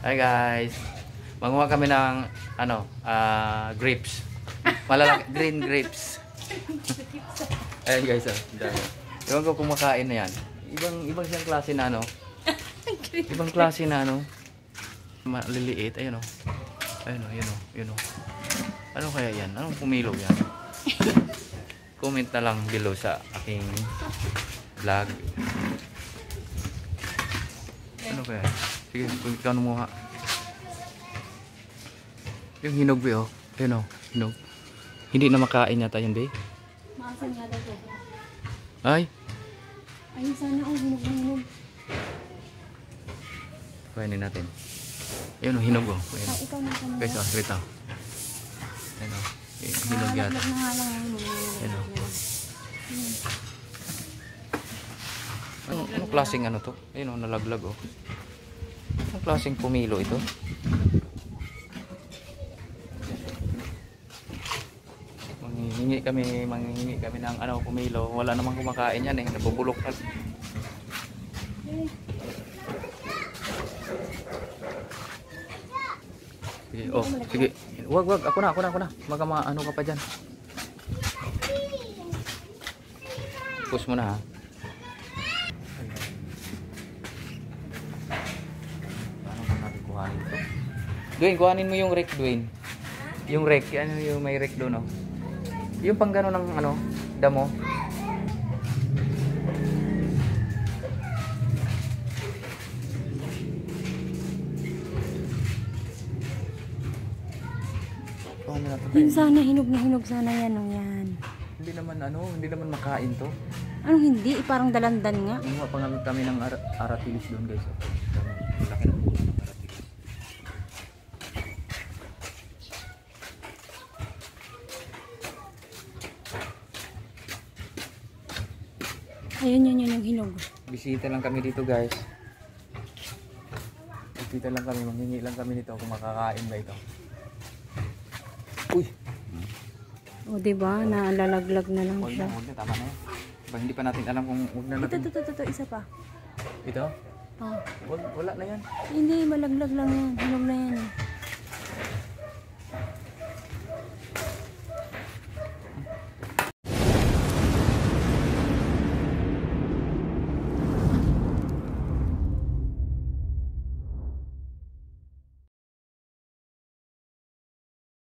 Hi guys. Manguha kami ng grapes. Malalaki green grapes. Ayan guys, dami. Iwan ko kumakain na yan. Ibang siyang klase na Ibang klase na maliliit. Ayun oh. Ayun oh. Ano kaya yan? Anong pumilo yan? Comment na lang below sa aking vlog. Ano kaya? Sige, ikaw numuha. Yung hinog be oh. Ayun oh, hinog. Hindi na makain yata yun be. Maasan nga daw po. Ay. Ay, sana ang hinog. Kuhainin natin. Ayun oh, hinog oh. Ayun. Ikaw na ka na. Guys, oh, rito. Ayun oh. Hinog yata. Ayun oh. Anong klaseng to? Ayun oh, nalaglag oh. Anong klaseng pumilo ito? Manghingi kami ng pumilo. Wala namang kumakain yan eh. Nabubulok na. Sige, oh, sige. Wag, ako na. Baka maano ka pa dyan. Push mo na ha. Paano ba natin kuhanin ito? Dwayne, kuhanin mo yung rake, Dwayne. Yung rake, yung may rake doon oh. Yung pang gano'n ng damo. Yung sana hinog na hinog sana yan oh yan. Hindi naman makain to. Anong hindi? Parang dalandan nga. Kumuha pa kami ng aratilis doon guys. Laki ng puno ng aratilis. Ayun yung hinog. Bisita lang kami dito guys. Bisita lang kami, manghingi lang kami dito kung makakain ba ito. Uy! O diba, nalalaglag na lang siya. Huwag na, tama na yan. Diba, hindi pa natin alam kung huwag na natin. Ito, isa pa. Ito? Oh. Wala na yan. Hindi, malaglag lang yan. Hinog na yan.